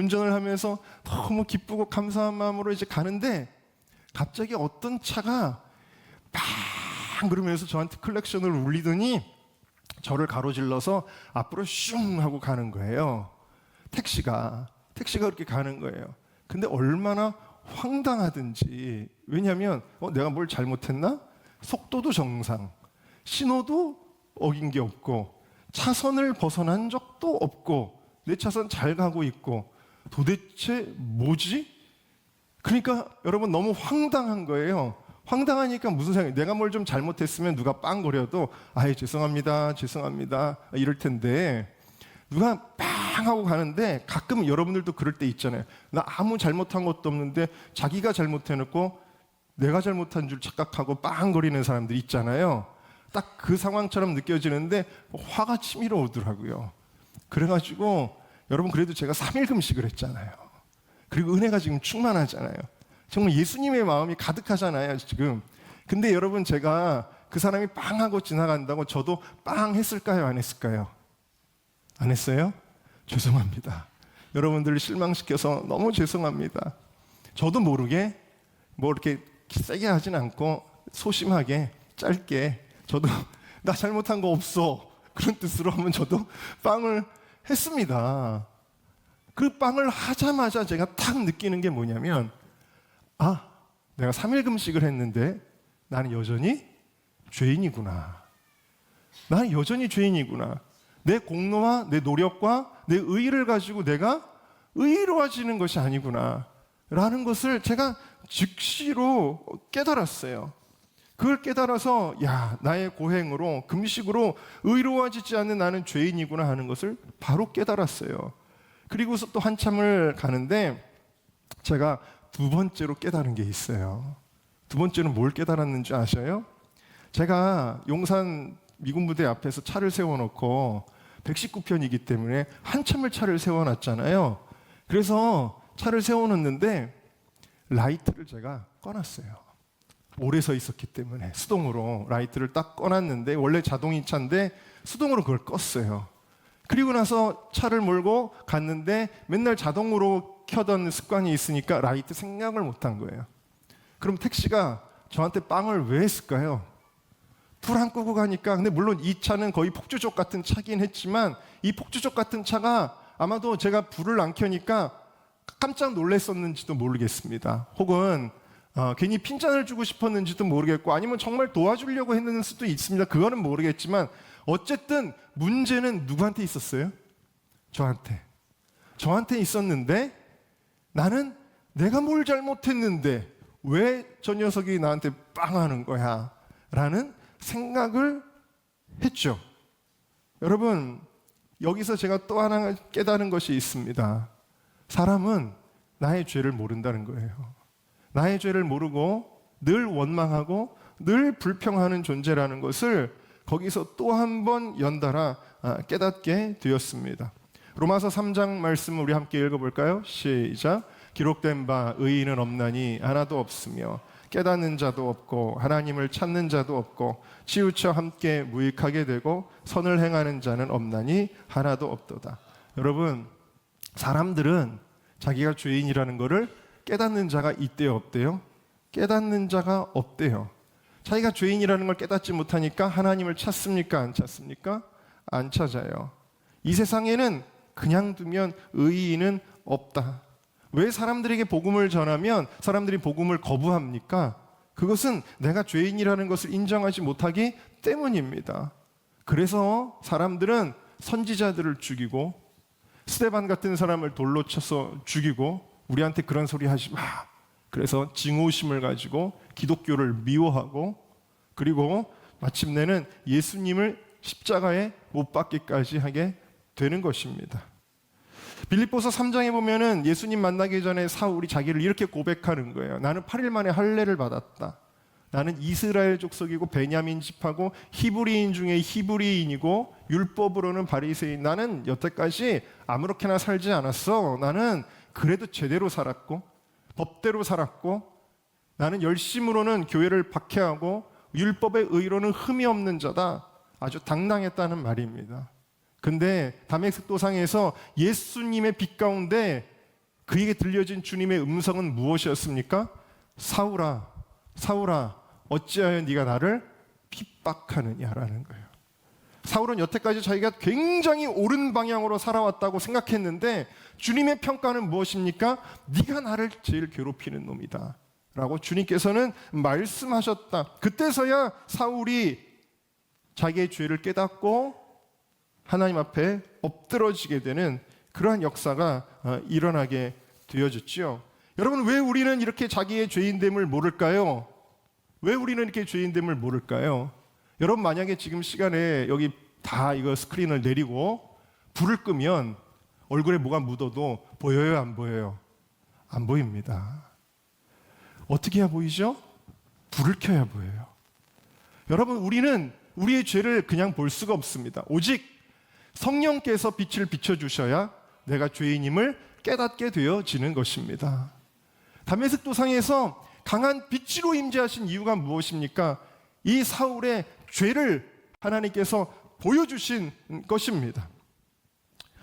운전을 하면서 너무 기쁘고 감사한 마음으로 이제 가는데 갑자기 어떤 차가 빵 그러면서 저한테 클렉션을 울리더니 저를 가로질러서 앞으로 슝 하고 가는 거예요. 택시가 그렇게 가는 거예요. 근데 얼마나 황당하든지, 왜냐하면 내가 뭘 잘못했나? 속도도 정상, 신호도 어긴 게 없고, 차선을 벗어난 적도 없고, 내 차선 잘 가고 있고, 도대체 뭐지? 그러니까 여러분 너무 황당한 거예요. 황당하니까 무슨 생각이, 내가 뭘 좀 잘못했으면 누가 빵거려도 아예 죄송합니다 이럴 텐데, 누가 빵 하고 가는데 가끔 여러분들도 그럴 때 있잖아요. 나 아무 잘못한 것도 없는데 자기가 잘못해놓고 내가 잘못한 줄 착각하고 빵거리는 사람들 있잖아요. 딱 그 상황처럼 느껴지는데 화가 치밀어 오더라고요. 그래가지고 여러분, 그래도 제가 3일 금식을 했잖아요. 그리고 은혜가 지금 충만하잖아요. 정말 예수님의 마음이 가득하잖아요 지금. 근데 여러분, 제가 그 사람이 빵 하고 지나간다고 저도 빵 했을까요, 안 했을까요? 안 했어요? 죄송합니다. 여러분들을 실망시켜서 너무 죄송합니다. 저도 모르게 뭐 이렇게 세게 하진 않고 소심하게 짧게, 저도 나 잘못한 거 없어 그런 뜻으로 하면 저도 빵을 했습니다. 그 빵을 하자마자 제가 탁 느끼는 게 뭐냐면, 내가 3일 금식을 했는데 나는 여전히 죄인이구나. 나는 여전히 죄인이구나. 내 공로와 내 노력과 내 의의를 가지고 내가 의로워지는 것이 아니구나 라는 것을 제가 즉시로 깨달았어요. 그걸 깨달아서 나의 고행으로, 금식으로 의로워지지 않는 나는 죄인이구나 하는 것을 바로 깨달았어요. 그리고서 또 한참을 가는데 제가 두 번째로 깨달은 게 있어요. 두 번째는 뭘 깨달았는지 아셔요? 제가 용산 미군부대 앞에서 차를 세워놓고 119편이기 때문에 한참을 차를 세워놨잖아요. 그래서 차를 세워놓는데 라이트를 제가 꺼놨어요. 오래 서 있었기 때문에 수동으로 라이트를 딱 꺼놨는데, 원래 자동이 차인데 수동으로 그걸 껐어요. 그리고 나서 차를 몰고 갔는데 맨날 자동으로 켜던 습관이 있으니까 라이트 생각을 못한 거예요. 그럼 택시가 저한테 빵을 왜 했을까요? 불 안 끄고 가니까. 근데 물론 이 차는 거의 폭주족 같은 차긴 했지만 이 폭주족 같은 차가 아마도 제가 불을 안 켜니까 깜짝 놀랐었는지도 모르겠습니다. 혹은 괜히 핀잔을 주고 싶었는지도 모르겠고, 아니면 정말 도와주려고 했는 수도 있습니다. 그거는 모르겠지만 어쨌든 문제는 누구한테 있었어요? 저한테 있었는데, 나는 내가 뭘 잘못했는데 왜 저 녀석이 나한테 빵하는 거야? 라는 생각을 했죠. 여러분, 여기서 제가 또 하나 깨달은 것이 있습니다. 사람은 나의 죄를 모른다는 거예요. 나의 죄를 모르고 늘 원망하고 늘 불평하는 존재라는 것을 거기서 또 한 번 연달아 깨닫게 되었습니다. 로마서 3장 말씀을 우리 함께 읽어볼까요? 시작. 기록된 바 의인은 없나니 하나도 없으며 깨닫는 자도 없고 하나님을 찾는 자도 없고 치우쳐 함께 무익하게 되고 선을 행하는 자는 없나니 하나도 없도다. 여러분, 사람들은 자기가 죄인이라는 것을 깨닫는 자가 있대요, 없대요? 깨닫는 자가 없대요. 자기가 죄인이라는 걸 깨닫지 못하니까 하나님을 찾습니까? 안 찾습니까? 안 찾아요. 이 세상에는 그냥 두면 의인은 없다. 왜 사람들에게 복음을 전하면 사람들이 복음을 거부합니까? 그것은 내가 죄인이라는 것을 인정하지 못하기 때문입니다. 그래서 사람들은 선지자들을 죽이고 스데반 같은 사람을 돌로 쳐서 죽이고, 우리한테 그런 소리 하지 마. 그래서 증오심을 가지고 기독교를 미워하고, 그리고 마침내는 예수님을 십자가에 못 박기까지 하게 되는 것입니다. 빌립보서 3장에 보면은 예수님 만나기 전에 사울이 자기를 이렇게 고백하는 거예요. 나는 8일 만에 할례를 받았다. 나는 이스라엘 족속이고 베냐민 집하고 히브리인 중에 히브리인이고 율법으로는 바리새인. 나는 여태까지 아무렇게나 살지 않았어. 나는 그래도 제대로 살았고 법대로 살았고, 나는 열심으로는 교회를 박해하고 율법의 의로는 흠이 없는 자다. 아주 당당했다는 말입니다. 근데 다메섹 도상에서 예수님의 빛 가운데 그에게 들려진 주님의 음성은 무엇이었습니까? 사울아, 사울아, 어찌하여 네가 나를 핍박하느냐라는 거예요. 사울은 여태까지 자기가 굉장히 옳은 방향으로 살아왔다고 생각했는데 주님의 평가는 무엇입니까? 네가 나를 제일 괴롭히는 놈이다 라고 주님께서는 말씀하셨다. 그때서야 사울이 자기의 죄를 깨닫고 하나님 앞에 엎드러지게 되는 그러한 역사가 일어나게 되어졌지요. 여러분, 왜 우리는 이렇게 자기의 죄인됨을 모를까요? 왜 우리는 이렇게 죄인됨을 모를까요? 여러분, 만약에 지금 시간에 여기 다 이거 스크린을 내리고 불을 끄면 얼굴에 뭐가 묻어도 보여요, 안 보여요? 안 보입니다. 어떻게 해야 보이죠? 불을 켜야 보여요. 여러분, 우리는 우리의 죄를 그냥 볼 수가 없습니다. 오직 성령께서 빛을 비춰주셔야 내가 죄인임을 깨닫게 되어지는 것입니다. 다메섹 도상에서 강한 빛으로 임재하신 이유가 무엇입니까? 이 사울의 죄를 하나님께서 보여주신 것입니다.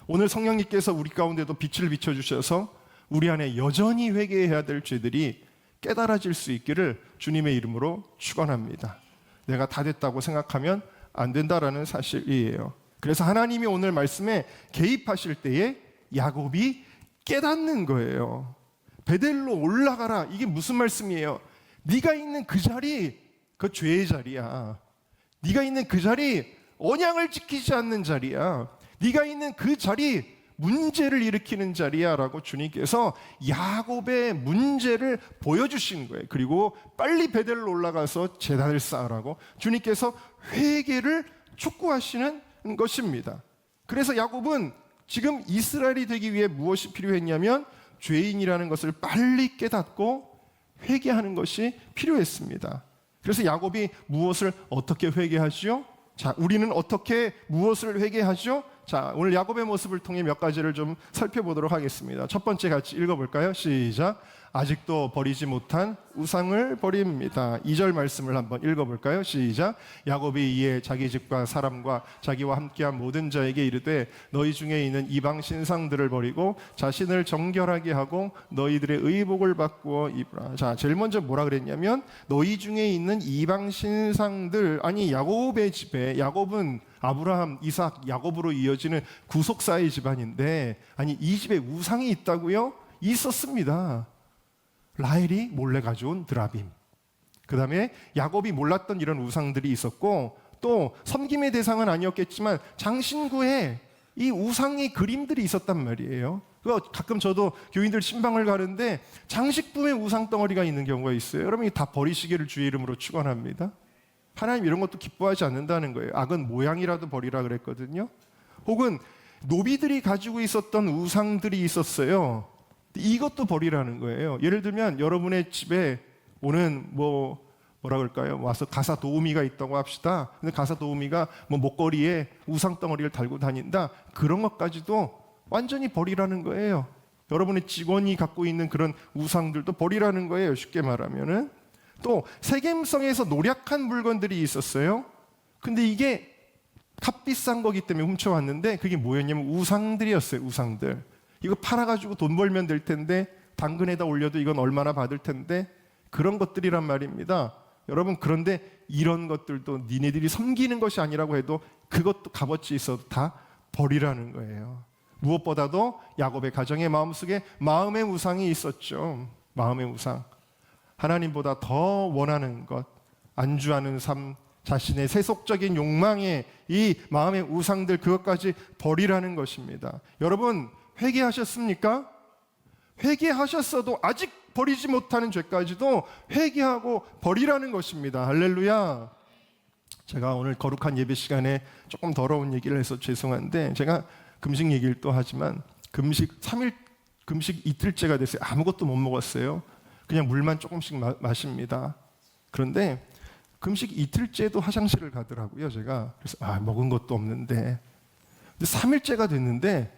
오늘 성령님께서 우리 가운데도 빛을 비춰주셔서 우리 안에 여전히 회개해야 될 죄들이 깨달아질 수 있기를 주님의 이름으로 축원합니다. 내가 다 됐다고 생각하면 안 된다라는 사실이에요. 그래서 하나님이 오늘 말씀에 개입하실 때에 야곱이 깨닫는 거예요. 베델로 올라가라. 이게 무슨 말씀이에요? 네가 있는 그 자리, 그 죄의 자리야. 네가 있는 그 자리, 언약을 지키지 않는 자리야. 네가 있는 그 자리, 문제를 일으키는 자리야 라고 주님께서 야곱의 문제를 보여주신 거예요. 그리고 빨리 베델로 올라가서 제단을 쌓으라고 주님께서 회개를 촉구하시는 것입니다. 그래서 야곱은 지금 이스라엘이 되기 위해 무엇이 필요했냐면 죄인이라는 것을 빨리 깨닫고 회개하는 것이 필요했습니다. 그래서 야곱이 무엇을 어떻게 회개하죠? 자, 우리는 어떻게 무엇을 회개하죠? 자, 오늘 야곱의 모습을 통해 몇 가지를 좀 살펴보도록 하겠습니다. 첫 번째 같이 읽어볼까요? 시작. 아직도 버리지 못한 우상을 버립니다. 2절 말씀을 한번 읽어볼까요? 시작. 야곱이 이에 자기 집과 사람과 자기와 함께한 모든 자에게 이르되 너희 중에 있는 이방 신상들을 버리고 자신을 정결하게 하고 너희들의 의복을 바꾸어 입으라. 자, 제일 먼저 뭐라 그랬냐면 너희 중에 있는 이방 신상들, 아니 야곱의 집에, 야곱은 아브라함, 이삭, 야곱으로 이어지는 구속사의 집안인데, 아니 이 집에 우상이 있다고요? 있었습니다. 라헬이 몰래 가져온 드라빔, 그 다음에 야곱이 몰랐던 이런 우상들이 있었고, 또 섬김의 대상은 아니었겠지만 장신구에 이 우상의 그림들이 있었단 말이에요. 가끔 저도 교인들 신방을 가는데 장식품에 우상 덩어리가 있는 경우가 있어요. 여러분, 다 버리시기를 주의 이름으로 축원합니다. 하나님 이런 것도 기뻐하지 않는다는 거예요. 악은 모양이라도 버리라 그랬거든요. 혹은 노비들이 가지고 있었던 우상들이 있었어요. 이것도 버리라는 거예요. 예를 들면 여러분의 집에 오는 뭐라 그럴까요? 와서 가사 도우미가 있다고 합시다. 근데 가사 도우미가 목걸이에 우상 덩어리를 달고 다닌다. 그런 것까지도 완전히 버리라는 거예요. 여러분의 직원이 갖고 있는 그런 우상들도 버리라는 거예요. 쉽게 말하면은. 또 세겜성에서 노략한 물건들이 있었어요. 근데 이게 값비싼 거기 때문에 훔쳐왔는데 그게 뭐였냐면 우상들이었어요. 우상들. 이거 팔아가지고 돈 벌면 될 텐데 당근에다 올려도 이건 얼마나 받을 텐데, 그런 것들이란 말입니다. 여러분, 그런데 이런 것들도 니네들이 섬기는 것이 아니라고 해도 그것도 값어치 있어도 다 버리라는 거예요. 무엇보다도 야곱의 가정의 마음속에 마음의 우상이 있었죠. 마음의 우상. 하나님보다 더 원하는 것, 안주하는 삶, 자신의 세속적인 욕망에 이 마음의 우상들, 그것까지 버리라는 것입니다. 여러분, 회개하셨습니까? 회개하셨어도 아직 버리지 못하는 죄까지도 회개하고 버리라는 것입니다. 할렐루야. 제가 오늘 거룩한 예배 시간에 조금 더러운 얘기를 해서 죄송한데, 제가 금식 얘기를 또 하지만 금식 3일, 금식 이틀째가 됐어요. 아무것도 못 먹었어요. 그냥 물만 조금씩 마십니다. 그런데 금식 이틀째도 화장실을 가더라고요. 제가 그래서 먹은 것도 없는데, 근데 3일째가 됐는데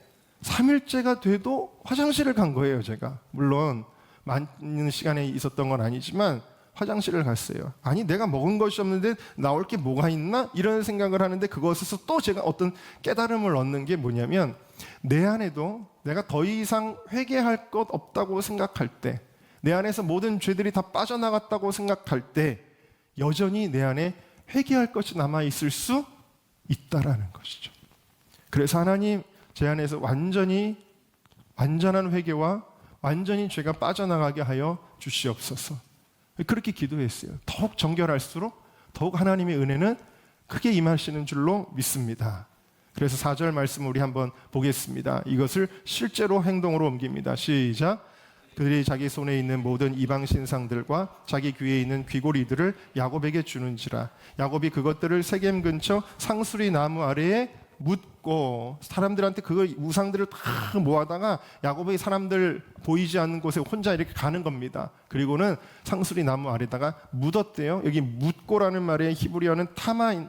3일째가 돼도 화장실을 간 거예요. 제가 물론 많은 시간에 있었던 건 아니지만 화장실을 갔어요. 아니 내가 먹은 것이 없는데 나올 게 뭐가 있나? 이런 생각을 하는데 그것에서 또 제가 어떤 깨달음을 얻는 게 뭐냐면 내 안에도 내가 더 이상 회개할 것 없다고 생각할 때, 내 안에서 모든 죄들이 다 빠져나갔다고 생각할 때 여전히 내 안에 회개할 것이 남아있을 수 있다라는 것이죠. 그래서 하나님 제 안에서 완전한 회개와 완전히 죄가 빠져나가게 하여 주시옵소서. 그렇게 기도했어요. 더욱 정결할수록 더욱 하나님의 은혜는 크게 임하시는 줄로 믿습니다. 그래서 4절 말씀을 우리 한번 보겠습니다. 이것을 실제로 행동으로 옮깁니다. 시작. 그들이 자기 손에 있는 모든 이방 신상들과 자기 귀에 있는 귀고리들을 야곱에게 주는지라. 야곱이 그것들을 세겜 근처 상수리 나무 아래에 묻고, 사람들한테 그 우상들을 다 모아다가 야곱의 사람들 보이지 않는 곳에 혼자 이렇게 가는 겁니다. 그리고는 상수리 나무 아래다가 묻었대요. 여기 묻고라는 말의 히브리어는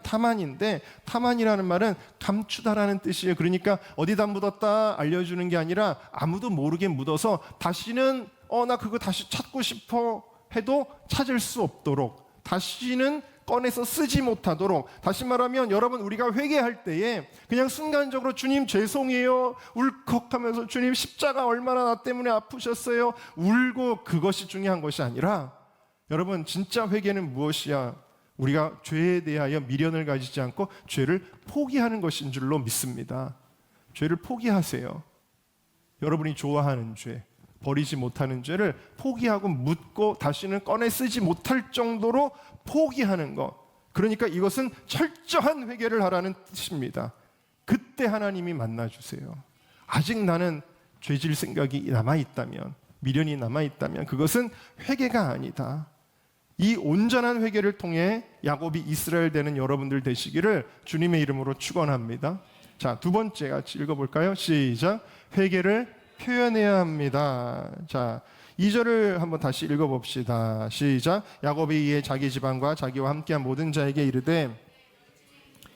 타만인데, 타만이라는 말은 감추다라는 뜻이에요. 그러니까 어디다 묻었다 알려주는 게 아니라 아무도 모르게 묻어서 다시는 나 그거 다시 찾고 싶어 해도 찾을 수 없도록, 다시는 꺼내서 쓰지 못하도록. 다시 말하면 여러분, 우리가 회개할 때에 그냥 순간적으로 주님 죄송해요 울컥하면서 주님 십자가 얼마나 나 때문에 아프셨어요 울고, 그것이 중요한 것이 아니라, 여러분 진짜 회개는 무엇이야? 우리가 죄에 대하여 미련을 가지지 않고 죄를 포기하는 것인 줄로 믿습니다. 죄를 포기하세요. 여러분이 좋아하는 죄, 버리지 못하는 죄를 포기하고 묻고 다시는 꺼내 쓰지 못할 정도로 포기하는 것. 그러니까 이것은 철저한 회개를 하라는 뜻입니다. 그때 하나님이 만나주세요. 아직 나는 죄질 생각이 남아있다면, 미련이 남아있다면 그것은 회개가 아니다. 이 온전한 회개를 통해 야곱이 이스라엘 되는 여러분들 되시기를 주님의 이름으로 축원합니다. 자, 두 번째 같이 읽어볼까요? 시작. 회개를 표현해야 합니다. 자, 2절을 한번 다시 읽어봅시다. 시작. 야곱이 이에 자기 집안과 자기와 함께한 모든 자에게 이르되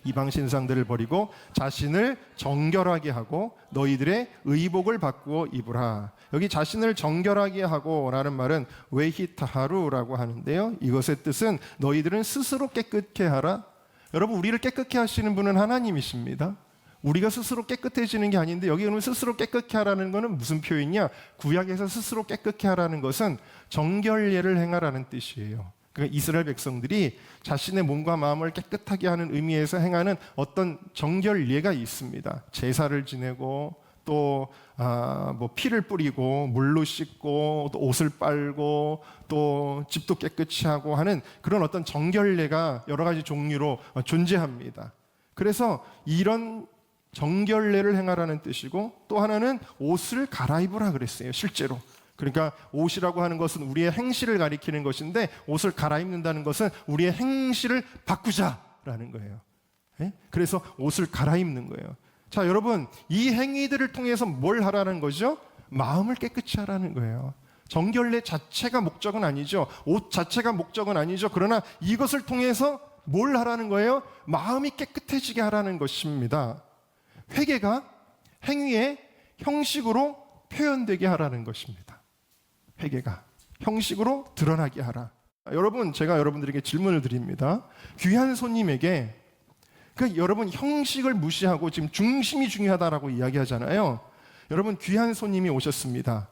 이방 신상들을 버리고 자신을 정결하게 하고 너희들의 의복을 바꾸어 입으라. 여기 자신을 정결하게 하고 라는 말은 웨히타하루라고 하는데요, 이것의 뜻은 너희들은 스스로 깨끗게 하라. 여러분, 우리를 깨끗게 하시는 분은 하나님이십니다. 우리가 스스로 깨끗해지는 게 아닌데, 여기 그러면 스스로 깨끗게 하라는 것은 무슨 표현이냐? 구약에서 스스로 깨끗게 하라는 것은 정결례를 행하라는 뜻이에요. 그러니까 이스라엘 백성들이 자신의 몸과 마음을 깨끗하게 하는 의미에서 행하는 어떤 정결례가 있습니다. 제사를 지내고, 또 피를 뿌리고 물로 씻고, 또 옷을 빨고, 또 집도 깨끗이 하고 하는 그런 어떤 정결례가 여러 가지 종류로 존재합니다. 그래서 이런 정결례를 행하라는 뜻이고, 또 하나는 옷을 갈아입으라 그랬어요, 실제로. 그러니까 옷이라고 하는 것은 우리의 행실을 가리키는 것인데, 옷을 갈아입는다는 것은 우리의 행실을 바꾸자라는 거예요. 그래서 옷을 갈아입는 거예요. 자, 여러분, 이 행위들을 통해서 뭘 하라는 거죠? 마음을 깨끗이 하라는 거예요. 정결례 자체가 목적은 아니죠. 옷 자체가 목적은 아니죠. 그러나 이것을 통해서 뭘 하라는 거예요? 마음이 깨끗해지게 하라는 것입니다. 회개가 행위의 형식으로 표현되게 하라는 것입니다. 회개가 형식으로 드러나게 하라. 여러분, 제가 여러분들에게 질문을 드립니다. 귀한 손님에게, 그러니까 여러분 형식을 무시하고 지금 중심이 중요하다라고 이야기하잖아요. 여러분, 귀한 손님이 오셨습니다.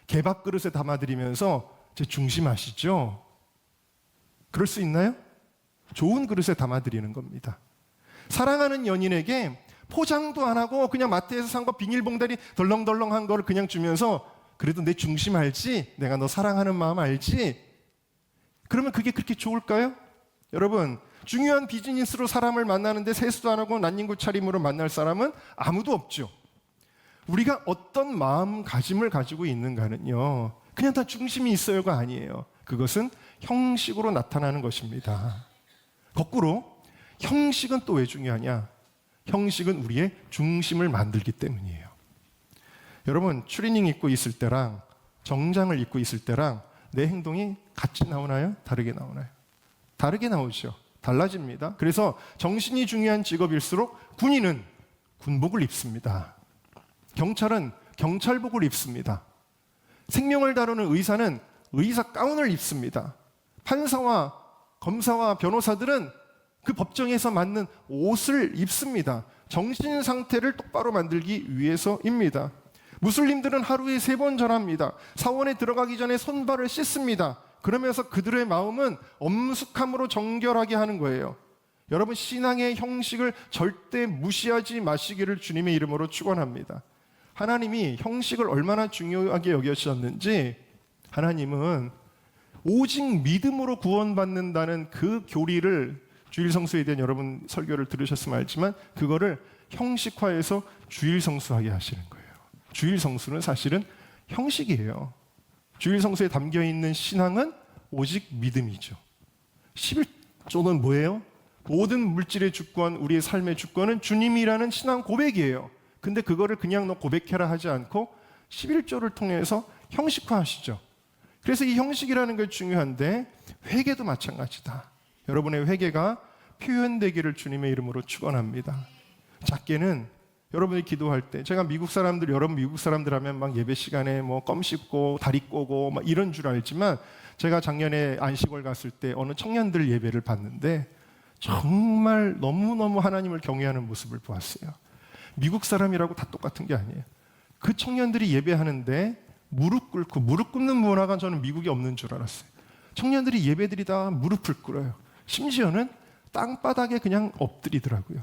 개밥 그릇에 담아드리면서 제 중심 아시죠? 그럴 수 있나요? 좋은 그릇에 담아드리는 겁니다. 사랑하는 연인에게 포장도 안 하고 그냥 마트에서 산 거 비닐봉다리 덜렁덜렁한 거를 그냥 주면서, 그래도 내 중심 알지? 내가 너 사랑하는 마음 알지? 그러면 그게 그렇게 좋을까요? 여러분, 중요한 비즈니스로 사람을 만나는데 세수도 안 하고 난닝구 차림으로 만날 사람은 아무도 없죠. 우리가 어떤 마음가짐을 가지고 있는가는요, 그냥 다 중심이 있어요가 아니에요. 그것은 형식으로 나타나는 것입니다. 거꾸로 형식은 또 왜 중요하냐? 형식은 우리의 중심을 만들기 때문이에요. 여러분, 추리닝 입고 있을 때랑 정장을 입고 있을 때랑 내 행동이 같이 나오나요? 다르게 나오나요? 다르게 나오죠. 달라집니다. 그래서 정신이 중요한 직업일수록 군인은 군복을 입습니다. 경찰은 경찰복을 입습니다. 생명을 다루는 의사는 의사 가운을 입습니다. 판사와 검사와 변호사들은 그 법정에서 맞는 옷을 입습니다. 정신 상태를 똑바로 만들기 위해서입니다. 무슬림들은 하루에 3번 절합니다. 사원에 들어가기 전에 손발을 씻습니다. 그러면서 그들의 마음은 엄숙함으로 정결하게 하는 거예요. 여러분, 신앙의 형식을 절대 무시하지 마시기를 주님의 이름으로 축원합니다. 하나님이 형식을 얼마나 중요하게 여기셨는지, 하나님은 오직 믿음으로 구원받는다는 그 교리를, 주일 성수에 대한 여러분 설교를 들으셨으면 알지만 그거를 형식화해서 주일 성수하게 하시는 거예요. 주일 성수는 사실은 형식이에요. 주일 성수에 담겨 있는 신앙은 오직 믿음이죠. 11조는 뭐예요? 모든 물질의 주권, 우리의 삶의 주권은 주님이라는 신앙 고백이에요. 근데 그거를 그냥 너 고백해라 하지 않고 11조를 통해서 형식화하시죠. 그래서 이 형식이라는 게 중요한데, 회개도 마찬가지다. 여러분의 회개가 표현되기를 주님의 이름으로 축원합니다. 작게는 여러분이 기도할 때, 제가 미국 사람들, 여러분 미국 사람들 하면 막 예배 시간에 뭐 껌 씹고 다리 꼬고 막 이런 줄 알지만, 제가 작년에 안식월 갔을 때 어느 청년들 예배를 봤는데 정말 너무너무 하나님을 경외하는 모습을 보았어요. 미국 사람이라고 다 똑같은 게 아니에요. 그 청년들이 예배하는데 무릎 꿇는 문화가 저는 미국에 없는 줄 알았어요. 청년들이 예배드리다 무릎을 꿇어요. 심지어는 땅바닥에 그냥 엎드리더라고요.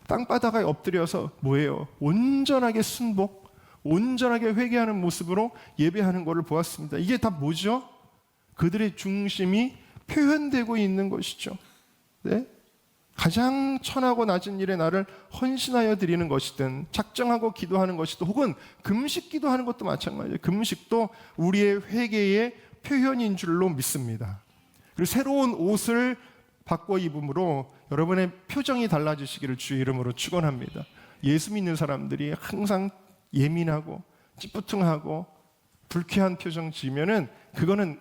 땅바닥에 엎드려서 뭐예요? 온전하게 순복, 온전하게 회개하는 모습으로 예배하는 것을 보았습니다. 이게 다 뭐죠? 그들의 중심이 표현되고 있는 것이죠. 네? 가장 천하고 낮은 일에 나를 헌신하여 드리는 것이든, 작정하고 기도하는 것이든, 혹은 금식 기도하는 것도 마찬가지예요. 금식도 우리의 회개의 표현인 줄로 믿습니다. 그리고 새로운 옷을 바꿔 입음으로 여러분의 표정이 달라지시기를 주의 이름으로 축원합니다. 예수 믿는 사람들이 항상 예민하고 찌뿌퉁하고 불쾌한 표정 지으면은 그거는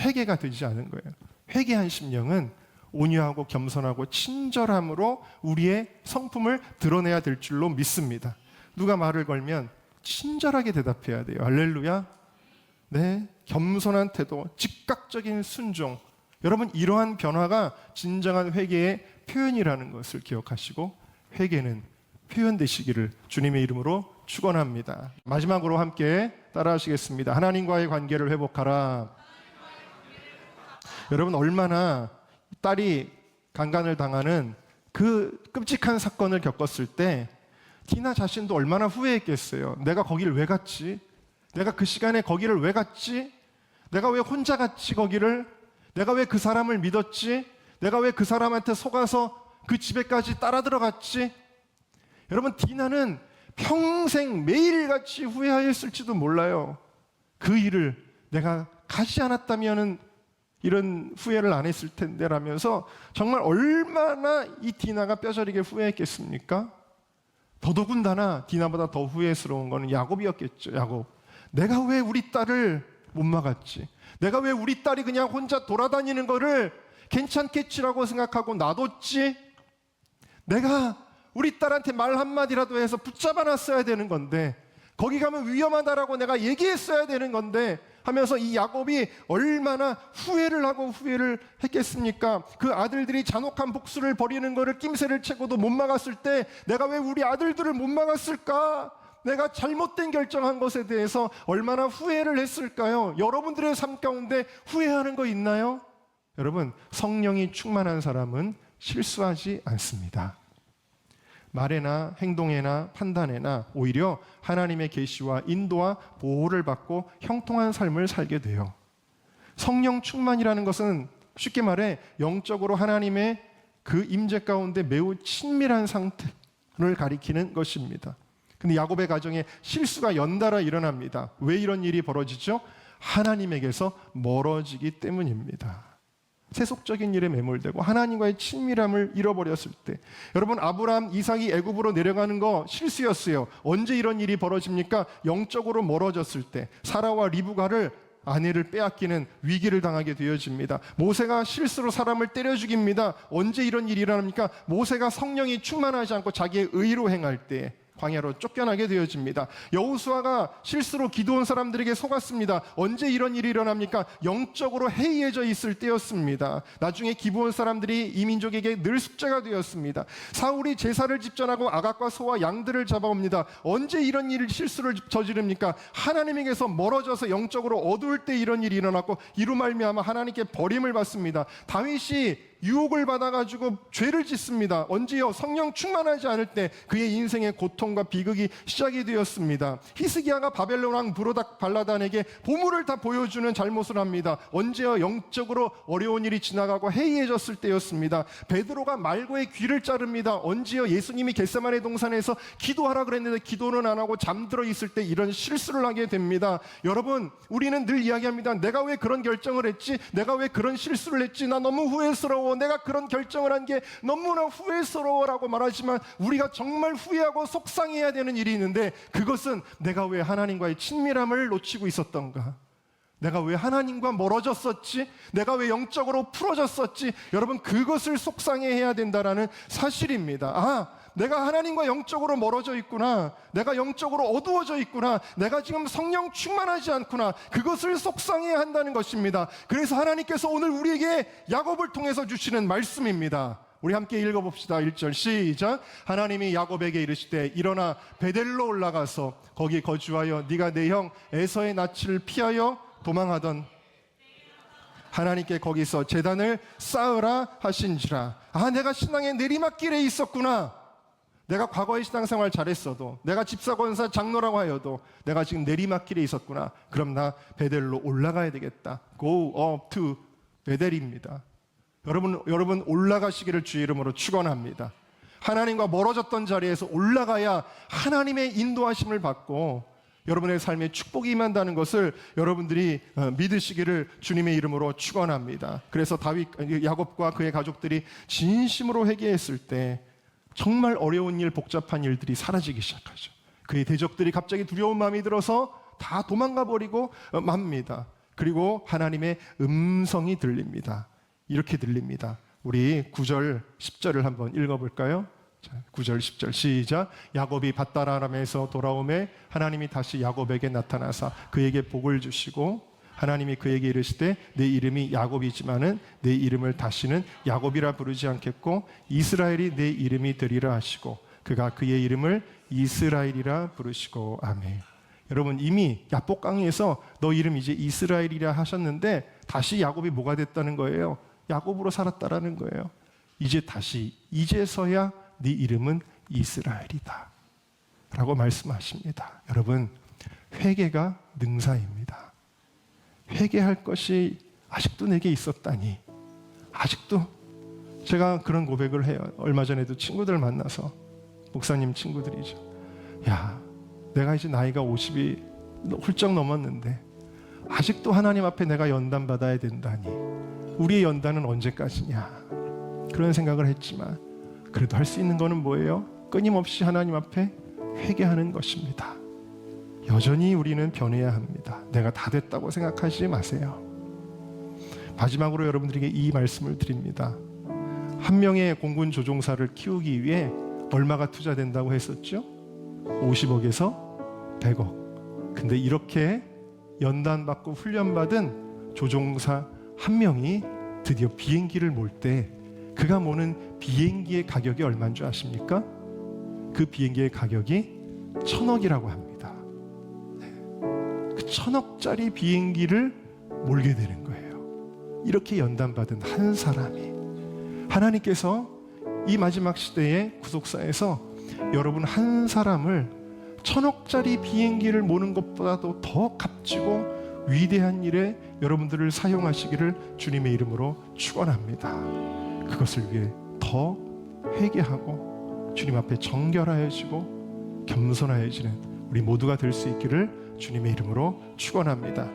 회개가 되지 않은 거예요. 회개한 심령은 온유하고 겸손하고 친절함으로 우리의 성품을 드러내야 될 줄로 믿습니다. 누가 말을 걸면 친절하게 대답해야 돼요. 할렐루야. 네, 겸손한 태도, 즉각적인 순종. 여러분, 이러한 변화가 진정한 회개의 표현이라는 것을 기억하시고, 회개는 표현되시기를 주님의 이름으로 축원합니다. 마지막으로 함께 따라하시겠습니다. 하나님과의 관계를 회복하라. 여러분, 얼마나 딸이 강간을 당하는 그 끔찍한 사건을 겪었을 때 디나 자신도 얼마나 후회했겠어요. 내가 거기를 왜 갔지? 내가 그 시간에 거기를 왜 갔지? 내가 왜 혼자 갔지 거기를? 내가 왜 그 사람을 믿었지? 내가 왜 그 사람한테 속아서 그 집에까지 따라 들어갔지? 여러분, 디나는 평생 매일같이 후회하였을지도 몰라요. 그 일을 내가 가지 않았다면은 이런 후회를 안 했을 텐데 라면서 정말 얼마나 이 디나가 뼈저리게 후회했겠습니까? 더더군다나 디나보다 더 후회스러운 거는 야곱이었겠죠. 야곱. 내가 왜 우리 딸을 못 막았지? 내가 왜 우리 딸이 그냥 혼자 돌아다니는 거를 괜찮겠지라고 생각하고 놔뒀지? 내가 우리 딸한테 말 한마디라도 해서 붙잡아 놨어야 되는 건데, 거기 가면 위험하다라고 내가 얘기했어야 되는 건데 하면서 이 야곱이 얼마나 후회를 하고 후회를 했겠습니까? 그 아들들이 잔혹한 복수를 벌이는 거를 낌새를 채고도 못 막았을 때 내가 왜 우리 아들들을 못 막았을까? 내가 잘못된 결정한 것에 대해서 얼마나 후회를 했을까요? 여러분들의 삶 가운데 후회하는 거 있나요? 여러분, 성령이 충만한 사람은 실수하지 않습니다. 말에나 행동에나 판단에나 오히려 하나님의 계시와 인도와 보호를 받고 형통한 삶을 살게 돼요. 성령 충만이라는 것은 쉽게 말해 영적으로 하나님의 그 임재 가운데 매우 친밀한 상태를 가리키는 것입니다. 근데 야곱의 가정에 실수가 연달아 일어납니다. 왜 이런 일이 벌어지죠? 하나님에게서 멀어지기 때문입니다. 세속적인 일에 매몰되고 하나님과의 친밀함을 잃어버렸을 때, 여러분, 아브라함, 이삭이 애굽으로 내려가는 거 실수였어요. 언제 이런 일이 벌어집니까? 영적으로 멀어졌을 때, 사라와 리브가를, 아내를 빼앗기는 위기를 당하게 되어집니다. 모세가 실수로 사람을 때려 죽입니다. 언제 이런 일이 일어납니까? 모세가 성령이 충만하지 않고 자기의 의로 행할 때, 광야로 쫓겨나게 되어집니다. 여호수아가 실수로 기드온 사람들에게 속았습니다. 언제 이런 일이 일어납니까? 영적으로 해이해져 있을 때였습니다. 나중에 기브온 사람들이 이 민족에게 늘 숙제가 되었습니다. 사울이 제사를 집전하고 아각과 소와 양들을 잡아옵니다. 언제 이런 실수를 저지릅니까? 하나님에게서 멀어져서 영적으로 어두울 때 이런 일이 일어났고, 이로 말미암아 하나님께 버림을 받습니다. 다윗이 유혹을 받아가지고 죄를 짓습니다. 언제요? 성령 충만하지 않을 때 그의 인생의 고통과 비극이 시작이 되었습니다. 히스기야가 바벨론 왕 브로닥 발라단에게 보물을 다 보여주는 잘못을 합니다. 언제요? 영적으로 어려운 일이 지나가고 해이해졌을 때였습니다. 베드로가 말고의 귀를 자릅니다. 언제요? 예수님이 겟세마네 동산에서 기도하라 그랬는데 기도는 안 하고 잠들어 있을 때 이런 실수를 하게 됩니다. 여러분, 우리는 늘 이야기합니다. 내가 왜 그런 결정을 했지? 내가 왜 그런 실수를 했지? 나 너무 후회스러워. 내가 그런 결정을 한 게 너무나 후회스러워라고 말하지만, 우리가 정말 후회하고 속상해야 되는 일이 있는데, 그것은 내가 왜 하나님과의 친밀함을 놓치고 있었던가? 내가 왜 하나님과 멀어졌었지? 내가 왜 영적으로 풀어졌었지? 여러분, 그것을 속상해해야 된다라는 사실입니다. 아, 내가 하나님과 영적으로 멀어져 있구나. 내가 영적으로 어두워져 있구나. 내가 지금 성령 충만하지 않구나. 그것을 속상해야 한다는 것입니다. 그래서 하나님께서 오늘 우리에게 야곱을 통해서 주시는 말씀입니다. 우리 함께 읽어봅시다. 1절 시작. 하나님이 야곱에게 이르시되 일어나 베델로 올라가서 거기 거주하여 네가 내 형 에서의 낯을 피하여 도망하던 하나님께 거기서 제단을 쌓으라 하신지라. 아, 내가 신앙의 내리막길에 있었구나. 내가 과거의 신앙생활 잘했어도, 내가 집사권사 장로라고 하여도 내가 지금 내리막길에 있었구나. 그럼 나 베델로 올라가야 되겠다. Go up to 베델입니다. 여러분 올라가시기를 주의 이름으로 축원합니다. 하나님과 멀어졌던 자리에서 올라가야 하나님의 인도하심을 받고 여러분의 삶에 축복이 임한다는 것을 여러분들이 믿으시기를 주님의 이름으로 축원합니다. 그래서 야곱과 그의 가족들이 진심으로 회개했을 때 정말 어려운 일, 복잡한 일들이 사라지기 시작하죠. 그의 대적들이 갑자기 두려운 마음이 들어서 다 도망가 버리고 맙니다. 그리고 하나님의 음성이 들립니다. 이렇게 들립니다. 우리 9절, 10절을 한번 읽어볼까요? 9절, 10절 시작. 야곱이 밧다라람에서 돌아오매 하나님이 다시 야곱에게 나타나사 그에게 복을 주시고, 하나님이 그에게 이르시되 내 이름이 야곱이지만은 내 이름을 다시는 야곱이라 부르지 않겠고 이스라엘이 내 이름이 되리라 하시고 그가 그의 이름을 이스라엘이라 부르시고. 아멘. 여러분, 이미 야복 강의에서 너 이름 이제 이스라엘이라 하셨는데 다시 야곱이 뭐가 됐다는 거예요? 야곱으로 살았다라는 거예요. 이제서야 네 이름은 이스라엘이다 라고 말씀하십니다. 여러분, 회개가 능사입니다. 회개할 것이 아직도 내게 있었다니. 아직도 제가 그런 고백을 해요. 얼마 전에도 친구들 만나서, 목사님 친구들이죠. 야, 내가 이제 나이가 50이 훌쩍 넘었는데 아직도 하나님 앞에 내가 연단 받아야 된다니. 우리의 연단은 언제까지냐, 그런 생각을 했지만 그래도 할 수 있는 거는 뭐예요? 끊임없이 하나님 앞에 회개하는 것입니다. 여전히 우리는 변해야 합니다. 내가 다 됐다고 생각하지 마세요. 마지막으로 여러분들에게 이 말씀을 드립니다. 한 명의 공군 조종사를 키우기 위해 얼마가 투자된다고 했었죠? 50억에서 100억. 근데 이렇게 연단받고 훈련받은 조종사 한 명이 드디어 비행기를 몰 때 그가 모는 비행기의 가격이 얼마인 줄 아십니까? 그 비행기의 가격이 1,000억이라고 합니다. 그 1,000억짜리 비행기를 몰게 되는 거예요. 이렇게 연단받은 한 사람이, 하나님께서 이 마지막 시대의 구속사에서 여러분 한 사람을 1,000억짜리 비행기를 모는 것보다도 더 값지고 위대한 일에 여러분들을 사용하시기를 주님의 이름으로 축원합니다. 그것을 위해 더 회개하고 주님 앞에 정결하여지고 겸손하여지는 우리 모두가 될 수 있기를 주님의 이름으로 축원합니다.